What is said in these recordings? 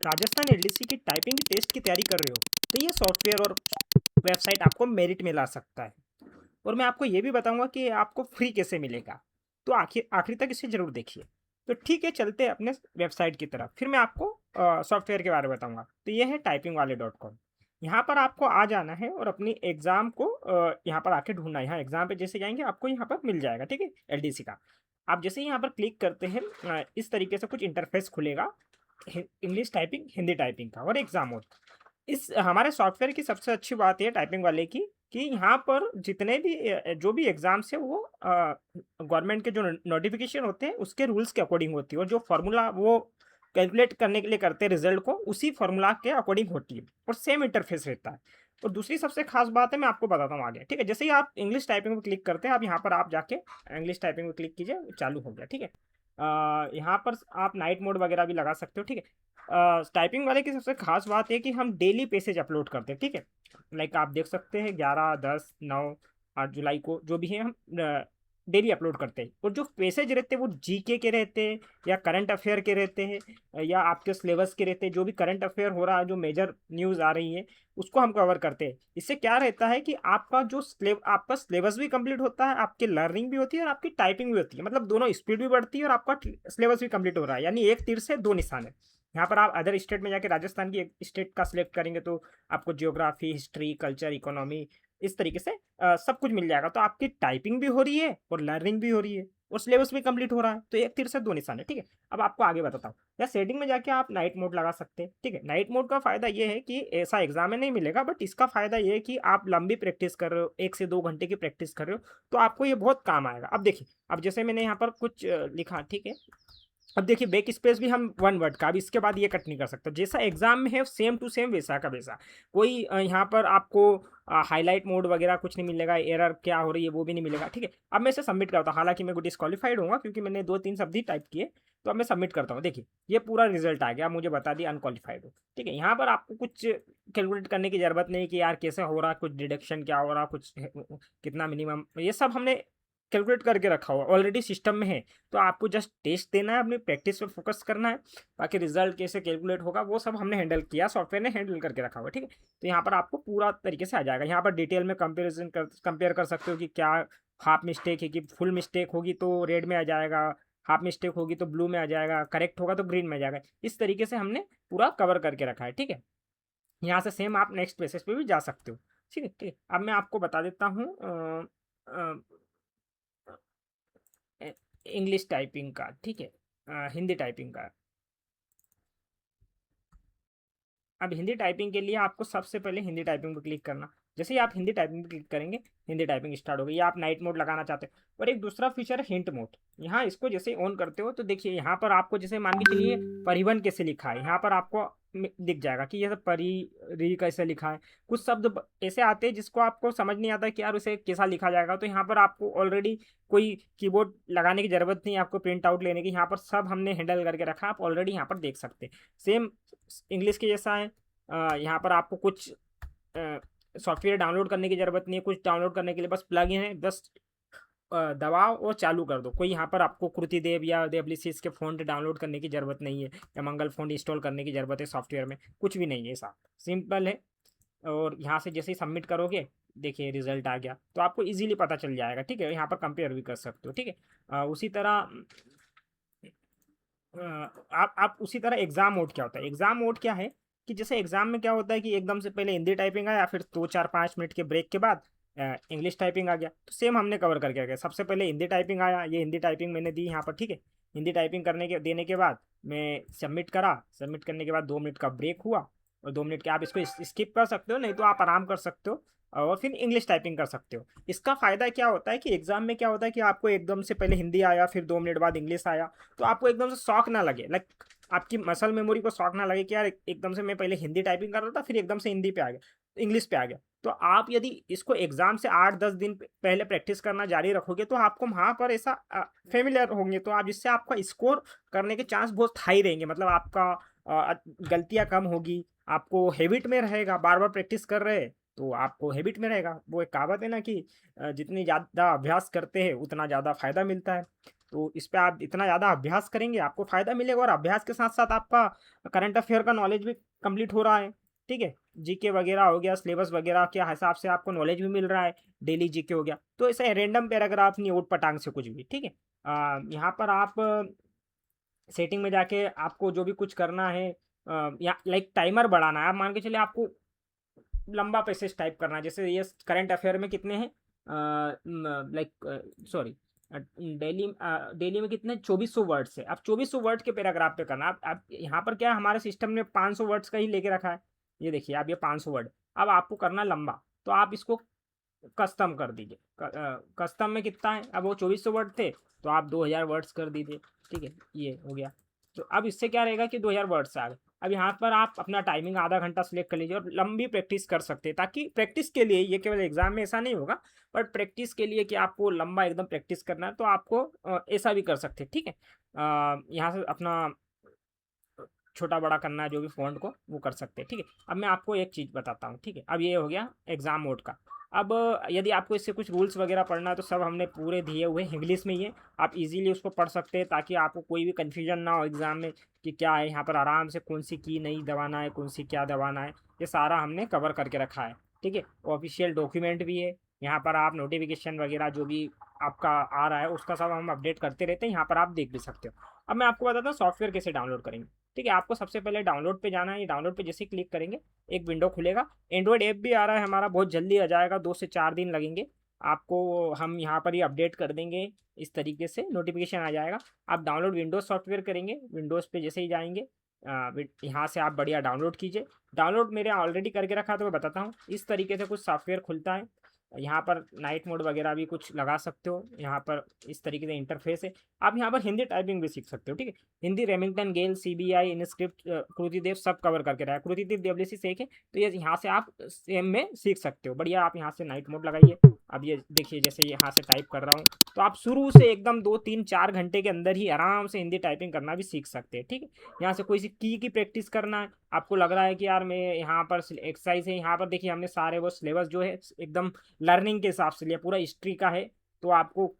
Rajasthan LDC की typing test की तैयारी कर रहे हो तो ये सॉफ्टवेयर और वेबसाइट आपको मेरिट में ला सकता है। और मैं आपको ये भी बताऊंगा कि आपको फ्री कैसे मिलेगा। तो आखिर आखिर तक इसे जरूर देखिए। तो ठीक है, चलते हैं अपने वेबसाइट की तरफ, फिर मैं आपको सॉफ्टवेयर के बारे में बताऊंगा। तो ये है typingwale.com। यहाँ पर आपको आ जाना है और अपनी एग्ज़ाम को यहाँ पर आके ढूंढना है। यहाँ एग्ज़ाम पे जैसे जाएंगे आपको यहाँ पर मिल जाएगा, ठीक है, एलडीसी का। आप जैसे ही यहाँ पर क्लिक करते हैं इस तरीके से कुछ इंटरफेस खुलेगा। इंग्लिश टाइपिंग, हिंदी टाइपिंग का और एग्ज़ाम मोड। इस हमारे सॉफ्टवेयर की सबसे अच्छी बात ये है टाइपिंग वाले की कि यहाँ पर जितने भी जो भी एग्ज़ाम्स है वो गवर्नमेंट के जो नोटिफिकेशन होते हैं उसके रूल्स के अकॉर्डिंग होती है, और जो फार्मूला वो कैलकुलेट करने के लिए करते हैं रिजल्ट को, उसी फार्मूला के अकॉर्डिंग होती है और सेम इंटरफेस रहता है। और दूसरी सबसे खास बात है, मैं आपको बताता हूँ आगे, ठीक है। जैसे ही आप इंग्लिश टाइपिंग में क्लिक करते हैं, आप यहाँ पर आप जाके इंग्लिश टाइपिंग में क्लिक कीजिए, चालू हो गया, ठीक है। यहाँ पर आप नाइट मोड वगैरह भी लगा सकते हो, ठीक है। टाइपिंग वाले की सबसे खास बात है कि हम डेली पेसेज अपलोड करते हैं, ठीक है। लाइक आप देख सकते हैं 11, 10, 9, 8 जुलाई को जो भी है हम डेली अपलोड करते हैं। और जो पेसेज रहते हैं वो जीके के रहते हैं या करंट अफेयर के रहते हैं या आपके सिलेबस के रहते हैं। जो भी करंट अफेयर हो रहा है, जो मेजर न्यूज़ आ रही है, उसको हम कवर करते हैं। इससे क्या रहता है कि आपका सिलेबस भी कंप्लीट होता है, आपकी लर्निंग भी होती है और आपकी टाइपिंग भी होती है। मतलब दोनों स्पीड भी बढ़ती है और आपका सिलेबस भी कंप्लीट हो रहा है। यानी एक तीर से दो निशान है। यहाँ पर आप अदर स्टेट में जाके राजस्थान की एक स्टेट का सिलेक्ट करेंगे तो आपको जियोग्राफी, हिस्ट्री, कल्चर, इकोनॉमी, इस तरीके से सब कुछ मिल जाएगा। तो आपकी टाइपिंग भी हो रही है और लर्निंग भी हो रही है और सिलेबस भी कंप्लीट हो रहा है। तो एक तीर से दो निशान है, ठीक है। अब आपको आगे बताता हूँ। या सेटिंग में जाके आप नाइट मोड लगा सकते हैं, ठीक है। नाइट मोड का फ़ायदा ये है कि ऐसा एग्जाम में नहीं मिलेगा, बट इसका फ़ायदा ये है कि आप लंबी प्रैक्टिस कर रहे हो, 1 से 2 घंटे की प्रैक्टिस कर रहे हो, तो आपको ये बहुत काम आएगा। अब देखिए, अब जैसे मैंने यहाँ पर कुछ लिखा, ठीक है। अब देखिए बैक स्पेस भी हम 1 वर्ड का, अब इसके बाद ये कट नहीं कर सकते। जैसा एग्जाम में है सेम टू सेम वैसा का वैसा। कोई यहाँ पर आपको हाईलाइट मोड वगैरह कुछ नहीं मिलेगा, एरर क्या हो रही है वो भी नहीं मिलेगा, ठीक है। अब मैं इसे सबमिट करता हूँ, हालांकि मैं डिस्क्वालीफाइड होऊंगा क्योंकि मैंने 2-3 शब्द ही टाइप किए। तो अब मैं सबमिट करता हूँ। देखिए ये पूरा रिजल्ट आ गया, मुझे बता दिया अनक्वालिफाइड हो, ठीक है। यहाँ पर आपको कुछ कैलकुलेट करने की जरूरत नहीं कि यार कैसे हो रहा, कुछ डिडक्शन क्या हो रहा, कुछ कितना मिनिमम, ये सब हमने कैलकुलेट करके रखा हुआ ऑलरेडी सिस्टम में है। तो आपको जस्ट टेस्ट देना है, अपनी प्रैक्टिस पे फोकस करना है। बाकी रिजल्ट कैसे कैलकुलेट होगा वो सब हमने हैंडल किया, सॉफ्टवेयर ने हैंडल करके रखा हुआ है, ठीक है। तो यहाँ पर आपको पूरा तरीके से आ जाएगा। यहाँ पर डिटेल में कंपेयर कर सकते हो कि क्या हाफ मिस्टेक है कि फुल मिस्टेक होगी तो रेड में आ जाएगा, हाफ मिस्टेक होगी तो ब्लू में आ जाएगा, करेक्ट होगा तो ग्रीन में आ जाएगा। इस तरीके से हमने पूरा कवर करके रखा है, ठीक है। यहाँ से सेम आप नेक्स्ट पेसेज पे भी जा सकते हो, ठीक है, ठीक है। अब मैं आपको बता देता हूँ इंग्लिश टाइपिंग का, ठीक है, हिंदी टाइपिंग का। अब हिंदी टाइपिंग के लिए आपको सबसे पहले हिंदी टाइपिंग पर क्लिक करना। जैसे ही आप हिंदी टाइपिंग पर क्लिक करेंगे, हिंदी टाइपिंग स्टार्ट हो गई। या आप नाइट मोड लगाना चाहते हो। और एक दूसरा फीचर है हिंट मोड। यहाँ इसको जैसे ऑन करते हो तो देखिए यहाँ पर आपको जैसे मान के चलिए परिवहन कैसे लिखा है, यहाँ पर आपको दिख जाएगा कि ये री कैसे लिखा है। कुछ शब्द ऐसे आते हैं जिसको आपको समझ नहीं आता कि यार उसे कैसा लिखा जाएगा। तो यहाँ पर आपको ऑलरेडी कोई कीबोर्ड लगाने की जरूरत नहीं है, आपको प्रिंट आउट लेने की। यहाँ पर सब हमने हैंडल करके रखा है, आप ऑलरेडी यहाँ पर देख सकते हैं। सेम इंग्लिश के जैसा है। यहाँ पर आपको कुछ सॉफ्टवेयर डाउनलोड करने की ज़रूरत नहीं है। कुछ डाउनलोड करने के लिए बस प्लग इन है, बस दबाओ और चालू कर दो। कोई यहाँ पर आपको कृतिदेव या देवलिसिस के फ़ॉन्ट डाउनलोड करने की ज़रूरत नहीं है, या मंगल फ़ॉन्ट इंस्टॉल करने की ज़रूरत है सॉफ्टवेयर में, कुछ भी नहीं है, ऐसा सिंपल है। और यहाँ से जैसे ही सबमिट करोगे, देखिए रिजल्ट आ गया, तो आपको इजीली पता चल जाएगा, ठीक है। यहाँ पर कंपेयर भी कर सकते हो, ठीक है। उसी तरह आप उसी तरह एग्जाम मोड क्या होता है। एग्जाम मोड क्या है कि जैसे एग्जाम में क्या होता है कि एकदम से पहले हिंदी टाइपिंग आया, फिर 2, 4, 5 मिनट के ब्रेक के बाद इंग्लिश टाइपिंग आ गया। तो सेम हमने कवर करके रखा है। सबसे पहले हिंदी टाइपिंग आया, ये हिंदी टाइपिंग मैंने दी यहाँ पर, ठीक है। हिंदी टाइपिंग देने के बाद मैं सबमिट करा। सबमिट करने के बाद 2 मिनट का ब्रेक हुआ, और 2 मिनट के आप इसको स्किप कर सकते हो, नहीं तो आप आराम कर सकते हो और फिर इंग्लिश टाइपिंग कर सकते हो। इसका फ़ायदा क्या होता है कि एग्जाम में क्या होता है कि आपको एकदम से पहले हिंदी आया, फिर 2 मिनट बाद इंग्लिश आया, तो आपको एकदम से शॉक ना लगे, लाइक आपकी मसल मेमोरी को शॉक ना लगे कि यार एकदम से मैं पहले हिंदी टाइपिंग कर रहा था, फिर एकदम से हिंदी पे आ गया, इंग्लिश पे आ गया। तो आप यदि इसको एग्जाम से 8-10 दिन पहले प्रैक्टिस करना जारी रखोगे तो आपको वहाँ पर ऐसा फेमिलियर होंगे, तो आप जिससे आपका स्कोर करने के चांस बहुत हाई रहेंगे। मतलब आपका गलतियाँ कम होगी, आपको हैबिट में रहेगा, बार बार प्रैक्टिस कर रहे हैं तो आपको हैबिट में रहेगा। वो एक कहावत है ना कि जितनी ज़्यादा अभ्यास करते हैं उतना ज़्यादा फायदा मिलता है। तो इस पे आप इतना ज़्यादा अभ्यास करेंगे आपको फ़ायदा मिलेगा, और अभ्यास के साथ साथ आपका करंट अफेयर का नॉलेज भी कंप्लीट हो रहा है। ठीक है, जीके वगैरह हो गया, सिलेबस वगैरह के हिसाब से आपको नॉलेज भी मिल रहा है, डेली जीके हो गया। तो ऐसे रैंडम पैराग्राफ नहीं, ऊट पटांग से कुछ भी। ठीक है, यहाँ पर आप सेटिंग में जाके आपको जो भी कुछ करना है, या लाइक टाइमर बढ़ाना है। आप मान के चलिए आपको लंबा पैसेज टाइप करना है, जैसे ये करंट अफेयर में कितने हैं, लाइक सॉरी, डेली डेली में कितने 2400 वर्ड्स है। अब 2400 वर्ड के पैराग्राफ पे करना। अब यहाँ पर क्या है, हमारे सिस्टम ने 500 वर्ड्स का ही लेके रखा है। ये देखिए, अब ये 500 वर्ड, अब आपको करना लंबा, तो आप इसको कस्टम कर दीजिए। कस्टम में कितना है, अब वो 2400 वर्ड थे तो आप 2000 वर्ड्स कर दीजिए। ठीक है, ये हो गया। तो अब इससे क्या रहेगा कि 2000 वर्ड्स आ गए। अब यहाँ पर आप अपना टाइमिंग आधा घंटा सेलेक्ट कर लीजिए और लंबी प्रैक्टिस कर सकते हैं, ताकि प्रैक्टिस के लिए, ये केवल एग्जाम में ऐसा नहीं होगा, बट प्रैक्टिस के लिए कि आपको लंबा एकदम प्रैक्टिस करना है तो आपको ऐसा भी कर सकते हैं। ठीक है, यहाँ से अपना छोटा बड़ा करना है, जो भी फ़ॉन्ट को वो कर सकते हैं। ठीक है, अब मैं आपको एक चीज़ बताता हूँ। ठीक है, अब ये हो गया एग्ज़ाम मोड का। अब यदि आपको इससे कुछ रूल्स वगैरह पढ़ना है तो सब हमने पूरे दिए हुए इंग्लिश में ही है, आप इजीली उसको पढ़ सकते हैं, ताकि आपको कोई भी कन्फ्यूजन ना हो एग्ज़ाम में कि क्या है। यहाँ पर आराम से कौन सी की नहीं दबाना है, कौन सी क्या दबाना है, ये सारा हमने कवर करके रखा है। ठीक है, ऑफिशियल डॉक्यूमेंट भी है। यहाँ पर आप नोटिफिकेशन वगैरह जो भी आपका आ रहा है उसका सब हम अपडेट करते रहते हैं, यहाँ पर आप देख भी सकते हो। अब मैं आपको बताता हूँ सॉफ्टवेयर कैसे डाउनलोड करेंगे। ठीक है, आपको सबसे पहले डाउनलोड पे जाना है। ये डाउनलोड पे जैसे क्लिक करेंगे एक विंडो खुलेगा। एंड्रॉयड ऐप भी आ रहा है हमारा, बहुत जल्दी आ जाएगा, 2 से 4 दिन लगेंगे आपको। हम यहाँ पर ही अपडेट कर देंगे, इस तरीके से नोटिफिकेशन आ जाएगा। आप डाउनलोड विंडोज़ सॉफ्टवेयर करेंगे, विंडोज़ पे जैसे ही जाएंगे यहाँ से आप बढ़िया डाउनलोड कीजिए। डाउनलोड मेरे ऑलरेडी करके रखा तो मैं बताता हूँ। इस तरीके से कुछ सॉफ्टवेयर खुलता है। यहाँ पर नाइट मोड वगैरह भी कुछ लगा सकते हो। यहाँ पर इस तरीके से इंटरफेस है। आप यहाँ पर हिंदी टाइपिंग भी सीख सकते हो। ठीक है, हिंदी रेमिंगटन, गेल, सीबीआई, इनस्क्रिप्ट, कृतिदेव सब कवर करके रहा है। कृतिदेव डब्ल्यूसी से है, तो ये यहाँ से आप सेम में सीख सकते हो। बढ़िया, आप यहाँ से नाइट मोड लगाइए। अब ये देखिए, जैसे यहाँ से टाइप कर रहा हूँ तो आप शुरू से एकदम 2 3 4 घंटे के अंदर ही आराम से हिंदी टाइपिंग करना भी सीख सकते हैं। ठीक है, यहाँ से कोई सी की प्रैक्टिस करना है, आपको लग रहा है कि यार मैं यहाँ पर एक्सरसाइज है, यहाँ पर देखिए हमने सारे वो सिलेबस जो है एकदम लर्निंग के हिसाब से लिया, पूरा हिस्ट्री का है, तो आपको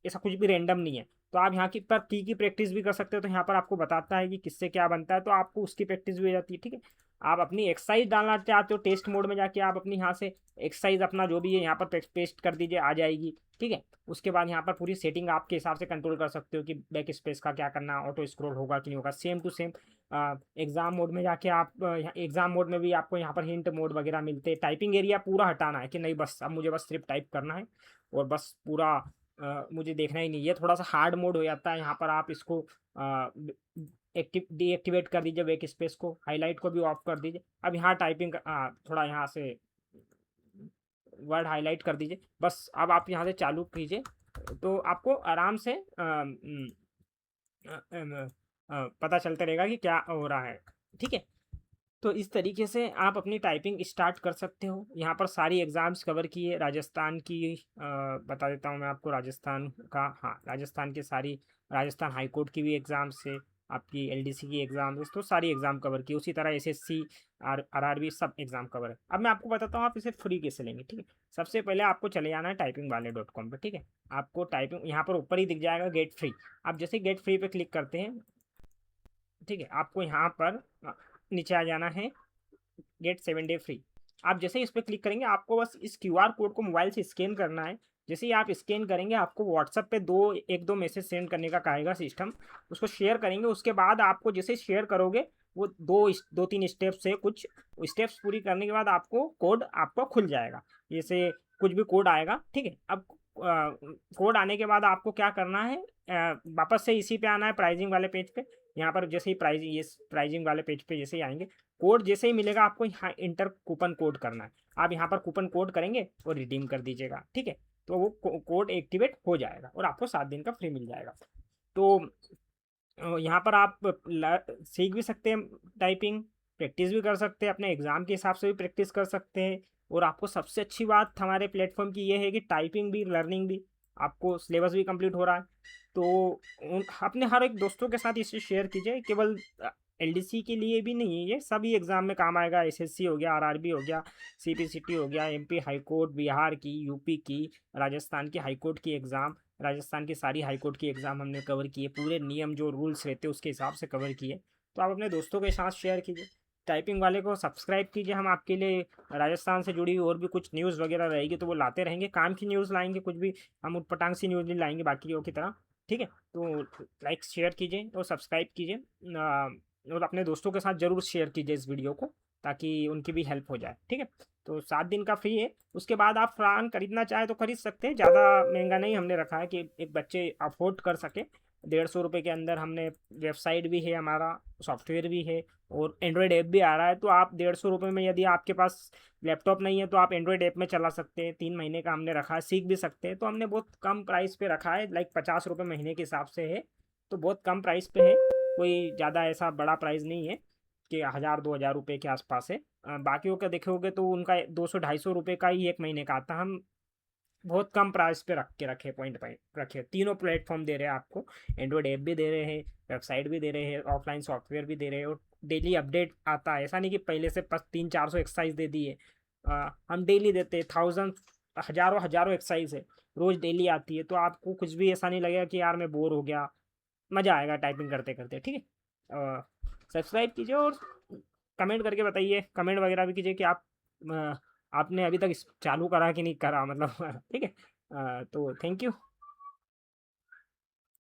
ऐसा कुछ भी रैंडम नहीं है। तो आप यहाँ की पर की प्रैक्टिस भी कर सकते हो। तो यहाँ पर आपको बताता है कि किससे क्या बनता है, तो आपको उसकी प्रैक्टिस भी हो जाती है। ठीक है, आप अपनी एक्सरसाइज डालना चाहते हो टेस्ट मोड में जाके, आप अपनी यहाँ से एक्सरसाइज अपना जो भी है यहाँ पर पेस्ट कर दीजिए, आ जाएगी। ठीक है, उसके बाद यहाँ पर पूरी सेटिंग आपके हिसाब से कंट्रोल कर सकते हो कि बैक स्पेस का क्या करना, ऑटो स्क्रॉल होगा कि नहीं होगा। Same to same exam mode में जाके आप एग्जाम मोड में भी आपको यहाँ पर हिंट मोड वगैरह मिलते हैं। टाइपिंग एरिया पूरा हटाना है कि नहीं, बस अब मुझे बस सिर्फ टाइप करना है और बस पूरा मुझे देखना ही नहीं। ये थोड़ा सा हार्ड मोड हो जाता है। यहाँ पर आप इसको डीएक्टिवेट कर दीजिए, बैक स्पेस को, हाईलाइट को भी ऑफ कर दीजिए। अब यहाँ टाइपिंग थोड़ा यहाँ से वर्ड हाईलाइट कर दीजिए। बस अब आप यहाँ से चालू कीजिए तो आपको आराम से पता चलता रहेगा कि क्या हो रहा है। ठीक है, तो इस तरीके से आप अपनी टाइपिंग स्टार्ट कर सकते हो। यहाँ पर सारी एग्ज़ाम्स कवर की है। राजस्थान की बता देता हूँ मैं आपको, राजस्थान का, हाँ, राजस्थान की सारी, राजस्थान हाई कोर्ट की भी एग्ज़ाम्स है, आपकी एलडीसी की एग्ज़ाम है, तो सारी एग्ज़ाम कवर की। उसी तरह एसएससी, आरआरबी सब एग्ज़ाम कवर है। अब मैं आपको बताता हूँ आप इसे फ्री कैसे लेंगे। ठीक है, सबसे पहले आपको चले जाना है typingwale.com पे। ठीक है, आपको टाइपिंग यहाँ पर ऊपर ही दिख जाएगा गेट फ्री। आप जैसे गेट फ्री पे क्लिक करते हैं, ठीक है, आपको यहाँ पर नीचे आ जाना है गेट 7 डे फ्री। आप जैसे ही इस पर क्लिक करेंगे आपको बस इस क्यूआर कोड को मोबाइल से स्कैन करना है। जैसे ही आप स्कैन करेंगे आपको व्हाट्सएप पे एक दो मैसेज सेंड करने का कहेगा सिस्टम, उसको शेयर करेंगे। उसके बाद आपको जैसे शेयर करोगे वो दो तीन स्टेप से, कुछ स्टेप्स पूरी करने के बाद आपको कोड आपको खुल जाएगा। जैसे कुछ भी कोड आएगा। ठीक है, अब कोड आने के बाद आपको क्या करना है, वापस से इसी पे आना है, प्राइजिंग वाले पेज पे। यहाँ पर जैसे ही प्राइजिंग वाले पेज पे जैसे ही आएंगे, कोड जैसे ही मिलेगा आपको यहाँ इंटर कूपन कोड करना है। आप यहाँ पर कूपन कोड करेंगे और रिडीम कर दीजिएगा। ठीक है, तो वो कोड एक्टिवेट हो जाएगा और आपको 7 दिन का फ्री मिल जाएगा। तो यहाँ पर आप सीख भी सकते हैं टाइपिंग, प्रैक्टिस भी कर सकते हैं, अपने एग्ज़ाम के हिसाब से भी प्रैक्टिस कर सकते हैं। और आपको सबसे अच्छी बात हमारे प्लेटफॉर्म की ये है कि टाइपिंग भी, लर्निंग भी, आपको सिलेबस भी कंप्लीट हो रहा है। तो अपने हर एक दोस्तों के साथ इसे शेयर कीजिए। केवल एलडीसी के लिए भी नहीं है, ये सभी एग्ज़ाम में काम आएगा। एसएससी हो गया, आरआरबी हो गया, सीपीसीटी हो गया, एमपी हाई कोर्ट, बिहार की, यूपी की, राजस्थान की हाई कोर्ट की एग्ज़ाम, राजस्थान की सारी हाई कोर्ट की एग्ज़ाम हमने कवर की है, पूरे नियम जो रूल्स रहते हैं उसके हिसाब से कवर किए। तो आप अपने दोस्तों के साथ शेयर कीजिए। टाइपिंग वाले को सब्सक्राइब कीजिए। हम आपके लिए राजस्थान से जुड़ी हुई और भी कुछ न्यूज़ वगैरह रहेगी तो वो लाते रहेंगे। काम की न्यूज़ लाएंगे, कुछ भी हम उटपटांग सी न्यूज़ नहीं लाएंगे बाकियों की तरह। ठीक है, तो लाइक शेयर कीजिए और सब्सक्राइब कीजिए, और अपने दोस्तों के साथ ज़रूर शेयर कीजिए इस वीडियो को, ताकि उनकी भी हेल्प हो जाए। ठीक है, तो 7 दिन का फ्री है। उसके बाद आप फ़ैन खरीदना चाहे तो खरीद सकते हैं, ज़्यादा महंगा नहीं हमने रखा है कि एक बच्चे अफोर्ड कर सके। 150 रुपये के अंदर हमने वेबसाइट भी है, हमारा सॉफ्टवेयर भी है और एंड्रॉयड ऐप भी आ रहा है। तो आप 150 रुपये में, यदि आपके पास लैपटॉप नहीं है तो आप एंड्रॉयड ऐप में चला सकते हैं। 3 महीने का हमने रखा है, सीख भी सकते हैं। तो हमने बहुत कम प्राइस पे रखा है, लाइक 50 रुपये महीने के हिसाब से है। तो बहुत कम प्राइस पे है, कोई ज़्यादा ऐसा बड़ा प्राइस नहीं है कि 1000-2000 रुपये के आसपास है। बाकियों का देखोगे तो उनका 200-250 रुपये का ही 1 महीने का आता है। हम बहुत कम प्राइस पे रखे पॉइंट पे रखे। तीनों प्लेटफॉर्म दे रहे हैं आपको, एंड्रॉयड ऐप भी दे रहे हैं, वेबसाइट भी दे रहे हैं, ऑफलाइन सॉफ्टवेयर भी दे रहे हैं, और डेली अपडेट आता है। ऐसा नहीं कि पहले से 300-400 एक्सरसाइज दे दिए। हम डेली देते हैं, थाउजेंड, हज़ारों हज़ारों एक्सरसाइज है, रोज़ डेली आती है। तो आपको कुछ भी ऐसा नहीं लगेगा कि यार मैं बोर हो गया, मज़ा आएगा टाइपिंग करते करते। ठीक है, सब्सक्राइब कीजिए और कमेंट करके बताइए, कमेंट वगैरह भी कीजिए कि आप आपने अभी तक चालू करा कि नहीं करा, मतलब ठीक है। तो थैंक यू।